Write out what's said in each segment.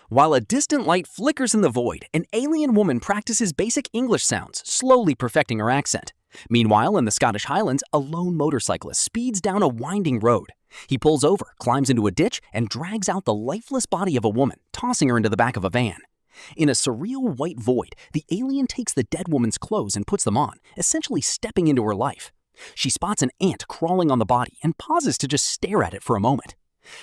While a distant light flickers in the void, an alien woman practices basic English sounds, slowly perfecting her accent. Meanwhile, in the Scottish Highlands, a lone motorcyclist speeds down a winding road. He pulls over, climbs into a ditch, and drags out the lifeless body of a woman, tossing her into the back of a van. In a surreal white void, the alien takes the dead woman's clothes and puts them on, essentially stepping into her life. She spots an ant crawling on the body and pauses to just stare at it for a moment.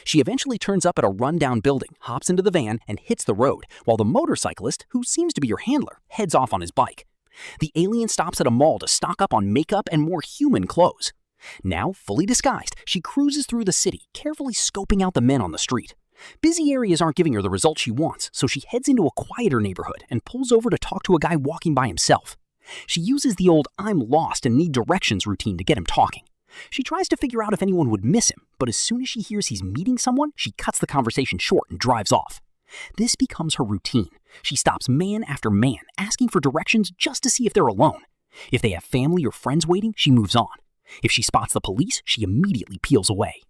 She eventually turns up at a rundown building, hops into the van, and hits the road, while the motorcyclist, who seems to be her handler, heads off on his bike. The alien stops at a mall to stock up on makeup and more human clothes. Now, fully disguised, she cruises through the city, carefully scoping out the men on the street. Busy areas aren't giving her the results she wants, so she heads into a quieter neighborhood and pulls over to talk to a guy walking by himself. She uses the old "I'm lost and need directions" routine to get him talking. She tries to figure out if anyone would miss him, but as soon as she hears he's meeting someone, she cuts the conversation short and drives off. This becomes her routine. She stops man after man, asking for directions just to see if they're alone. If they have family or friends waiting, she moves on. If she spots the police, she immediately peels away.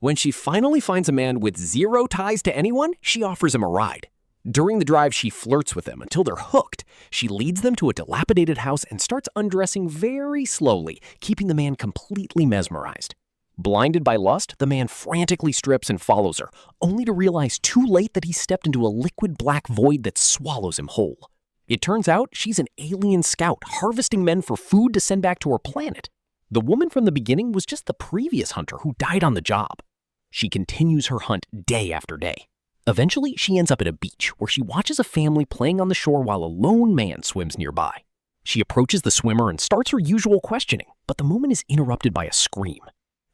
When she finally finds a man with zero ties to anyone, she offers him a ride. During the drive, she flirts with them until they're hooked. She leads them to a dilapidated house and starts undressing very slowly, keeping the man completely mesmerized. Blinded by lust, the man frantically strips and follows her, only to realize too late that he stepped into a liquid black void that swallows him whole. It turns out she's an alien scout harvesting men for food to send back to her planet. The woman from the beginning was just the previous hunter who died on the job. She continues her hunt day after day. Eventually, she ends up at a beach where she watches a family playing on the shore while a lone man swims nearby. She approaches the swimmer and starts her usual questioning, but the moment is interrupted by a scream.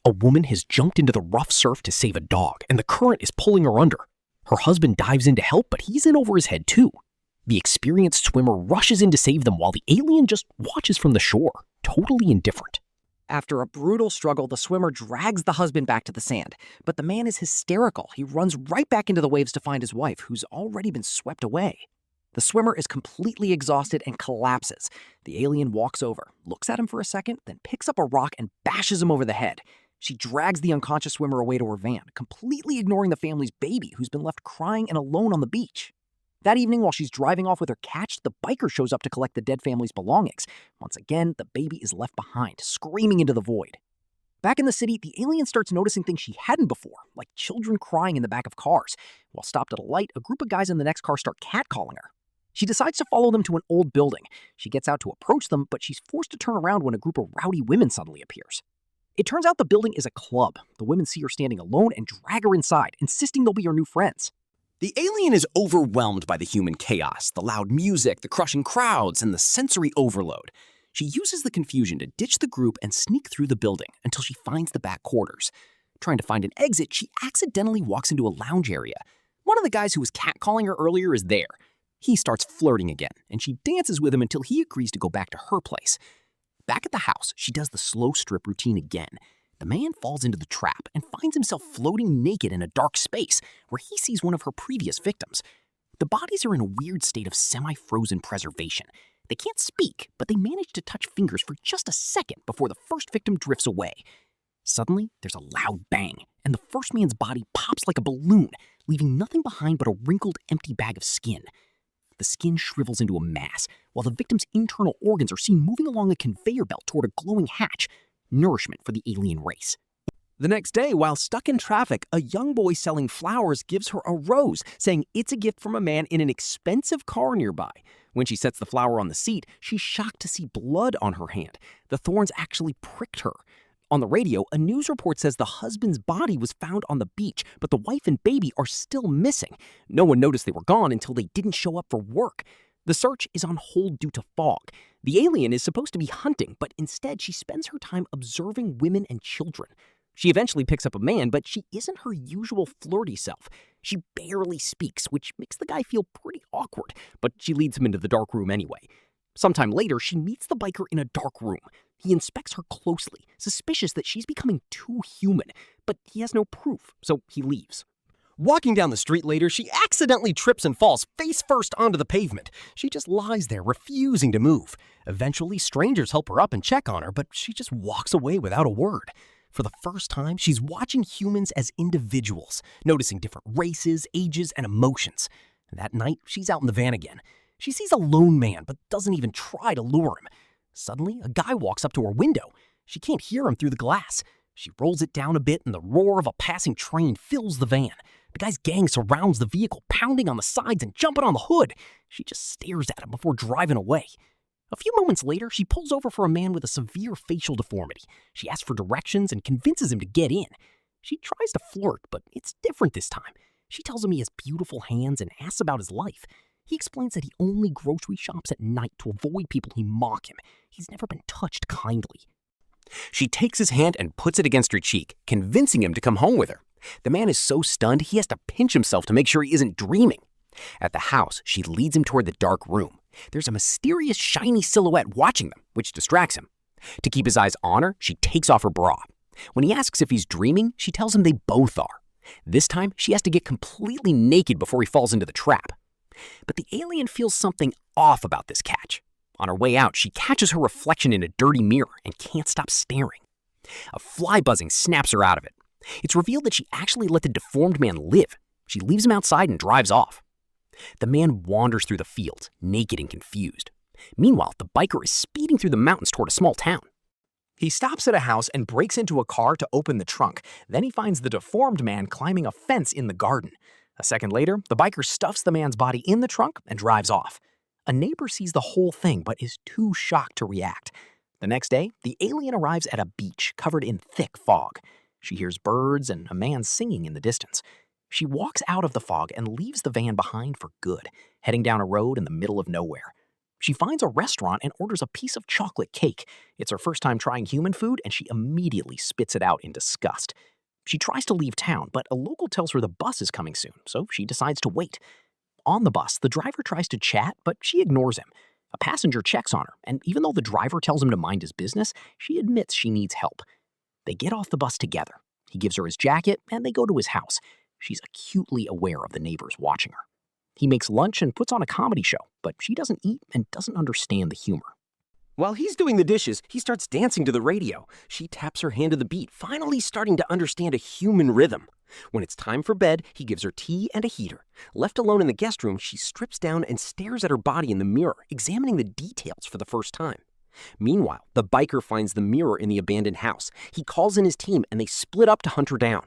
A woman has jumped into the rough surf to save a dog, and the current is pulling her under. Her husband dives in to help, but he's in over his head too. The experienced swimmer rushes in to save them while the alien just watches from the shore, totally indifferent. After a brutal struggle, the swimmer drags the husband back to the sand, but the man is hysterical. He runs right back into the waves to find his wife, who's already been swept away. The swimmer is completely exhausted and collapses. The alien walks over, looks at him for a second, then picks up a rock and bashes him over the head. She drags the unconscious swimmer away to her van, completely ignoring the family's baby, who's been left crying and alone on the beach. That evening, while she's driving off with her catch, the biker shows up to collect the dead family's belongings. Once again, the baby is left behind, screaming into the void. Back in the city, the alien starts noticing things she hadn't before, like children crying in the back of cars. While stopped at a light, a group of guys in the next car start catcalling her. She decides to follow them to an old building. She gets out to approach them, but she's forced to turn around when a group of rowdy women suddenly appears. It turns out the building is a club. The women see her standing alone and drag her inside, insisting they'll be her new friends. The alien is overwhelmed by the human chaos, the loud music, the crushing crowds, and the sensory overload. She uses the confusion to ditch the group and sneak through the building until she finds the back quarters. Trying to find an exit, she accidentally walks into a lounge area. One of the guys who was catcalling her earlier is there. He starts flirting again, and she dances with him until he agrees to go back to her place. Back at the house, she does the slow strip routine again. The man falls into the trap and finds himself floating naked in a dark space where he sees one of her previous victims. The bodies are in a weird state of semi-frozen preservation. They can't speak, but they manage to touch fingers for just a second before the first victim drifts away. Suddenly, there's a loud bang, and the first man's body pops like a balloon, leaving nothing behind but a wrinkled, empty bag of skin. The skin shrivels into a mass, while the victim's internal organs are seen moving along a conveyor belt toward a glowing hatch. Nourishment for the alien race. The next day, while stuck in traffic, a young boy selling flowers gives her a rose, saying it's a gift from a man in an expensive car nearby. When she sets the flower on the seat, she's shocked to see blood on her hand. The thorns actually pricked her. On the radio, a news report says the husband's body was found on the beach, but the wife and baby are still missing. No one noticed they were gone until they didn't show up for work. The search is on hold due to fog. The alien is supposed to be hunting, but instead she spends her time observing women and children. She eventually picks up a man, but she isn't her usual flirty self. She barely speaks, which makes the guy feel pretty awkward, but she leads him into the dark room anyway. Sometime later, she meets the biker in a dark room. He inspects her closely, suspicious that she's becoming too human, but he has no proof, so he leaves. Walking down the street later, she accidentally trips and falls face first onto the pavement. She just lies there, refusing to move. Eventually, strangers help her up and check on her, but she just walks away without a word. For the first time, she's watching humans as individuals, noticing different races, ages, and emotions. That night, she's out in the van again. She sees a lone man, but doesn't even try to lure him. Suddenly, a guy walks up to her window. She can't hear him through the glass. She rolls it down a bit, and the roar of a passing train fills the van. The guy's gang surrounds the vehicle, pounding on the sides and jumping on the hood. She just stares at him before driving away. A few moments later, she pulls over for a man with a severe facial deformity. She asks for directions and convinces him to get in. She tries to flirt, but it's different this time. She tells him he has beautiful hands and asks about his life. He explains that he only grocery shops at night to avoid people who mock him. He's never been touched kindly. She takes his hand and puts it against her cheek, convincing him to come home with her. The man is so stunned he has to pinch himself to make sure he isn't dreaming. At the house, she leads him toward the dark room. There's a mysterious shiny silhouette watching them, which distracts him. To keep his eyes on her, she takes off her bra. When he asks if he's dreaming, she tells him they both are. This time, she has to get completely naked before he falls into the trap. But the alien feels something off about this catch. On her way out, she catches her reflection in a dirty mirror and can't stop staring. A fly buzzing snaps her out of it. It's revealed that she actually let the deformed man live. She leaves him outside and drives off. The man wanders through the fields, naked and confused. Meanwhile, the biker is speeding through the mountains toward a small town. He stops at a house and breaks into a car to open the trunk. Then he finds the deformed man climbing a fence in the garden. A second later, the biker stuffs the man's body in the trunk and drives off. A neighbor sees the whole thing but is too shocked to react. The next day, the alien arrives at a beach covered in thick fog. She hears birds and a man singing in the distance. She walks out of the fog and leaves the van behind for good, heading down a road in the middle of nowhere. She finds a restaurant and orders a piece of chocolate cake. It's her first time trying human food, and she immediately spits it out in disgust. She tries to leave town, but a local tells her the bus is coming soon, so she decides to wait. On the bus, the driver tries to chat, but she ignores him. A passenger checks on her, and even though the driver tells him to mind his business, she admits she needs help. They get off the bus together. He gives her his jacket, and they go to his house. She's acutely aware of the neighbors watching her. He makes lunch and puts on a comedy show, but she doesn't eat and doesn't understand the humor. While he's doing the dishes, he starts dancing to the radio. She taps her hand to the beat, finally starting to understand a human rhythm. When it's time for bed, he gives her tea and a heater. Left alone in the guest room, she strips down and stares at her body in the mirror, examining the details for the first time. Meanwhile, the biker finds the mirror in the abandoned house. He calls in his team and they split up to hunt her down.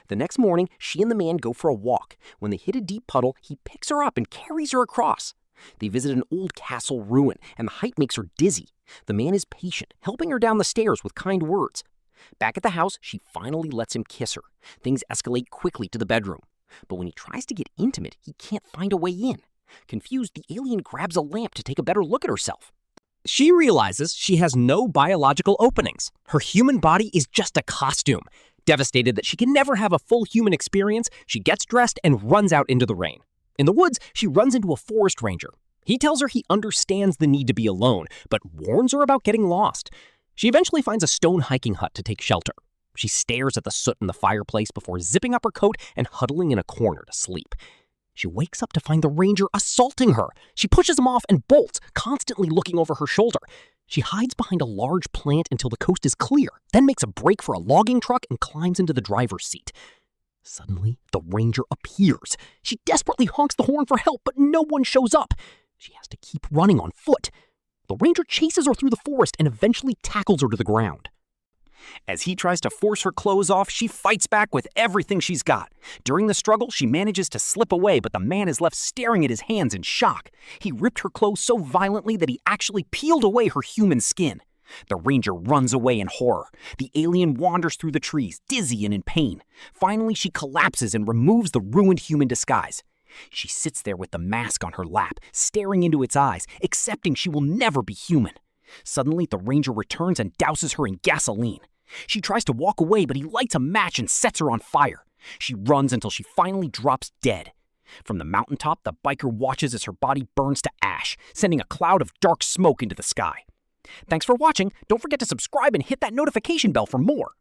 The next morning, she and the man go for a walk. When they hit a deep puddle, he picks her up and carries her across. They visit an old castle ruin, and the height makes her dizzy. The man is patient, helping her down the stairs with kind words. Back at the house, she finally lets him kiss her. Things escalate quickly to the bedroom. But when he tries to get intimate, he can't find a way in. Confused, the alien grabs a lamp to take a better look at herself. She realizes she has no biological openings. Her human body is just a costume. Devastated that she can never have a full human experience, she gets dressed and runs out into the rain. In the woods, she runs into a forest ranger. He tells her he understands the need to be alone, but warns her about getting lost. She eventually finds a stone hiking hut to take shelter. She stares at the soot in the fireplace before zipping up her coat and huddling in a corner to sleep. She wakes up to find the ranger assaulting her. She pushes him off and bolts, constantly looking over her shoulder. She hides behind a large plant until the coast is clear, then makes a break for a logging truck and climbs into the driver's seat. Suddenly, the ranger appears. She desperately honks the horn for help, but no one shows up. She has to keep running on foot. The ranger chases her through the forest and eventually tackles her to the ground. As he tries to force her clothes off, she fights back with everything she's got. During the struggle, she manages to slip away, but the man is left staring at his hands in shock. He ripped her clothes so violently that he actually peeled away her human skin. The ranger runs away in horror. The alien wanders through the trees, dizzy and in pain. Finally, she collapses and removes the ruined human disguise. She sits there with the mask on her lap, staring into its eyes, accepting she will never be human. Suddenly, the ranger returns and douses her in gasoline. She tries to walk away, but he lights a match and sets her on fire. She runs until she finally drops dead. From the mountaintop, the biker watches as her body burns to ash, sending a cloud of dark smoke into the sky. Thanks for watching. Don't forget to subscribe and hit that notification bell for more.